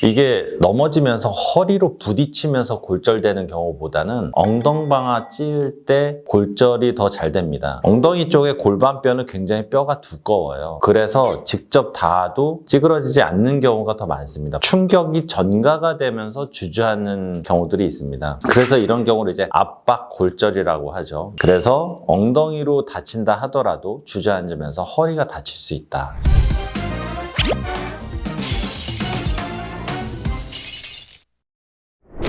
이게 넘어지면서 허리로 부딪히면서 골절되는 경우보다는 엉덩방아 찌을 때 골절이 더 잘 됩니다. 엉덩이 쪽에 골반뼈는 굉장히 뼈가 두꺼워요. 그래서 직접 닿아도 찌그러지지 않는 경우가 더 많습니다. 충격이 전가가 되면서 주저하는 경우들이 있습니다. 그래서 이런 경우를 이제 압박 골절이라고 하죠. 그래서 엉덩이로 다친다 하더라도 주저앉으면서 허리가 다칠 수 있다.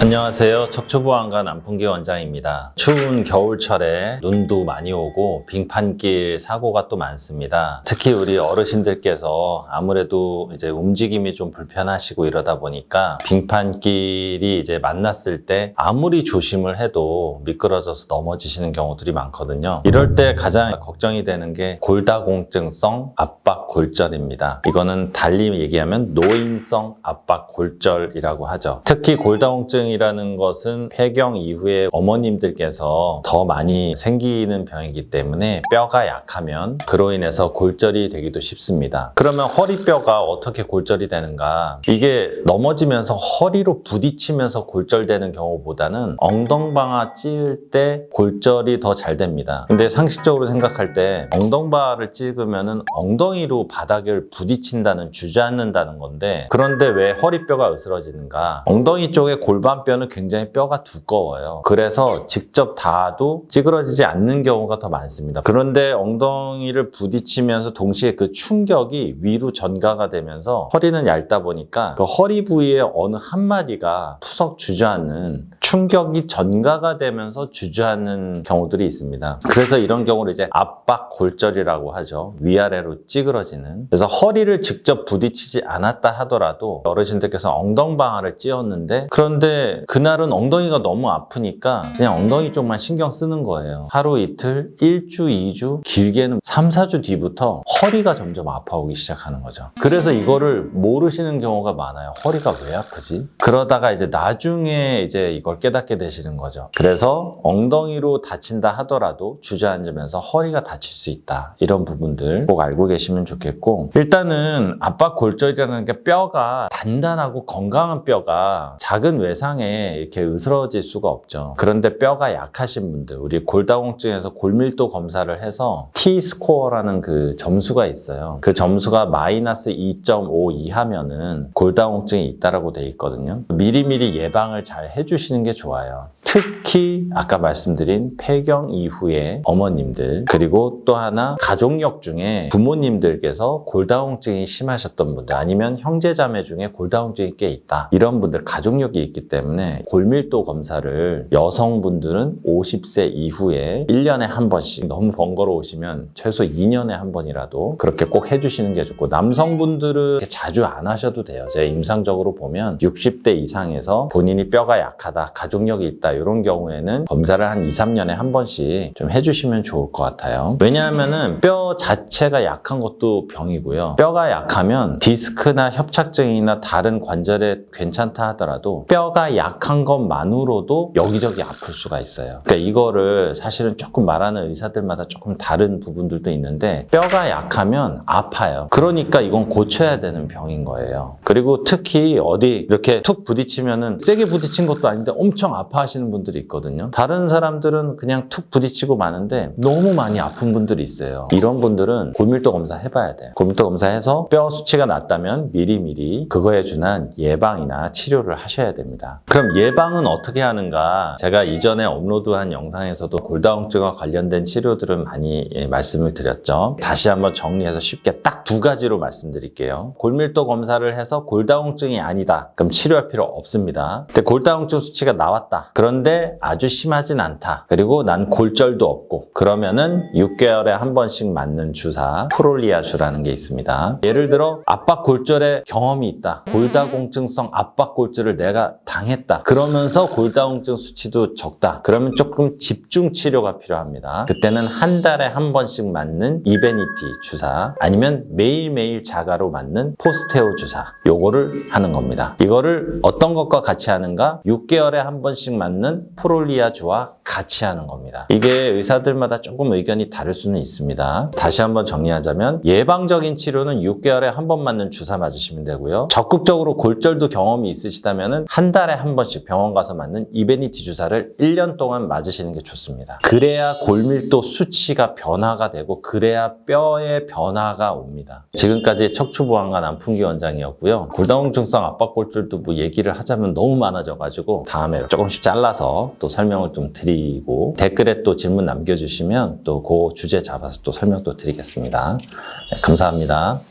안녕하세요. 척추보안과 남풍기 원장입니다. 추운 겨울철에 눈도 많이 오고 빙판길 사고가 또 많습니다. 특히 우리 어르신들께서 아무래도 이제 움직임이 좀 불편하시고 이러다 보니까 빙판길이 이제 만났을 때 아무리 조심을 해도 미끄러져서 넘어지시는 경우들이 많거든요. 이럴 때 가장 걱정이 되는 게 골다공증성 압박 골절입니다. 이거는 달리 얘기하면 노인성 압박 골절이라고 하죠. 특히 골다공증 이라는 것은 폐경 이후에 어머님들께서 더 많이 생기는 병이기 때문에 뼈가 약하면 그로 인해서 골절이 되기도 쉽습니다. 그러면 허리뼈가 어떻게 골절이 되는가? 이게 넘어지면서 허리로 부딪히면서 골절되는 경우보다는 엉덩방아 찌을 때 골절이 더 잘 됩니다. 근데 상식적으로 생각할 때 엉덩방아를 찌으면은 엉덩이로 바닥을 부딪힌다는 주저앉는다는 건데, 그런데 왜 허리뼈가 으스러지는가? 엉덩이 쪽에 골반뼈는 굉장히 뼈가 두꺼워요. 그래서 직접 닿아도 찌그러지지 않는 경우가 더 많습니다. 그런데 엉덩이를 부딪히면서 동시에 그 충격이 위로 전가가 되면서 허리는 얇다 보니까 그 허리 부위의 어느 한마디가 푸석 주저앉는, 충격이 전가가 되면서 주저앉는 경우들이 있습니다. 그래서 이런 경우를 이제 압박 골절이라고 하죠. 위아래로 찌그러지는. 그래서 허리를 직접 부딪히지 않았다 하더라도 어르신들께서 엉덩방아를 찧었는데, 그런데 그날은 엉덩이가 너무 아프니까 그냥 엉덩이 쪽만 신경 쓰는 거예요. 하루 이틀, 1주, 2주, 길게는 3, 4주 뒤부터 허리가 점점 아파오기 시작하는 거죠. 그래서 이거를 모르시는 경우가 많아요. 허리가 왜 아프지? 그러다가 이제 나중에 이제 이걸 깨닫게 되시는 거죠. 그래서 엉덩이로 다친다 하더라도 주저앉으면서 허리가 다칠 수 있다. 이런 부분들 꼭 알고 계시면 좋겠고, 일단은 압박 골절이라는 게 뼈가 단단하고 건강한 뼈가 작은 외상에 이렇게 으스러질 수가 없죠. 그런데 뼈가 약하신 분들, 우리 골다공증에서 골밀도 검사를 해서 T-스코어라는 그 점수가 있어요. 그 점수가 마이너스 2.5 이하면은 골다공증이 있다라고 돼 있거든요. 미리미리 예방을 잘 해주시는 게 좋아요. 특히 아까 말씀드린 폐경 이후에 어머님들, 그리고 또 하나 가족력 중에 부모님들께서 골다공증이 심하셨던 분들, 아니면 형제자매 중에 골다공증이 꽤 있다, 이런 분들, 가족력이 있기 때문에 골밀도 검사를 여성분들은 50세 이후에 1년에 한 번씩, 너무 번거로우시면 최소 2년에 한 번이라도 그렇게 꼭 해주시는 게 좋고, 남성분들은 자주 안 하셔도 돼요. 제 임상적으로 보면 60대 이상에서 본인이 뼈가 약하다, 가족력이 있다, 이런 경우에는 검사를 한 2, 3년에 한 번씩 좀 해주시면 좋을 것 같아요. 왜냐하면은 뼈 자체가 약한 것도 병이고요. 뼈가 약하면 디스크나 협착증이나 다른 관절에 괜찮다 하더라도 뼈가 약한 것만으로도 여기저기 아플 수가 있어요. 그러니까 이거를 사실은 조금 말하는 의사들마다 조금 다른 부분들도 있는데, 뼈가 약하면 아파요. 그러니까 이건 고쳐야 되는 병인 거예요. 그리고 특히 어디 이렇게 툭 부딪히면은 세게 부딪힌 것도 아닌데 엄청 아파하시는 분들이 있거든요. 다른 사람들은 그냥 툭 부딪히고 마는데 너무 많이 아픈 분들이 있어요. 이런 분들은 골밀도 검사 해봐야 돼요. 골밀도 검사해서 뼈 수치가 낮다면 미리미리 그거에 준한 예방이나 치료를 하셔야 됩니다. 그럼 예방은 어떻게 하는가? 제가 이전에 업로드한 영상에서도 골다공증과 관련된 치료들은 많이 말씀을 드렸죠. 다시 한번 정리해서 쉽게 딱 2가지로 말씀드릴게요. 골밀도 검사를 해서 골다공증이 아니다, 그럼 치료할 필요 없습니다. 근데 골다공증 수치가 나왔다, 그런데 아주 심하진 않다, 그리고 난 골절도 없고, 그러면은 6개월에 한 번씩 맞는 주사, 프롤리아주라는 게 있습니다. 예를 들어 압박 골절에 경험이 있다, 골다공증성 압박 골절을 내가 당했다, 그러면서 골다공증 수치도 적다, 그러면 조금 집중 치료가 필요합니다. 그때는 한 달에 한 번씩 맞는 이베니티 주사, 아니면 매일매일 자가로 맞는 포스테오 주사, 요거를 하는 겁니다. 이거를 어떤 것과 같이 하는가? 6개월에 한 번씩 맞는 프롤리아주와 같이 하는 겁니다. 이게 의사들마다 조금 의견이 다를 수는 있습니다. 다시 한번 정리하자면 예방적인 치료는 6개월에 한 번 맞는 주사 맞으시면 되고요. 적극적으로 골절도 경험이 있으시다면 한 달에 한 번씩 병원 가서 맞는 이베니티 주사를 1년 동안 맞으시는 게 좋습니다. 그래야 골밀도 수치가 변화가 되고 그래야 뼈의 변화가 옵니다. 지금까지 척추보안과 난풍기 원장이었고요. 골다공증성 압박골절도 뭐 얘기를 하자면 너무 많아져가지고 다음에 조금씩 잘라서 또 설명을 좀 드리고 댓글에 또 질문 남겨주시면 또 그 주제 잡아서 또 설명 또 드리겠습니다. 네, 감사합니다.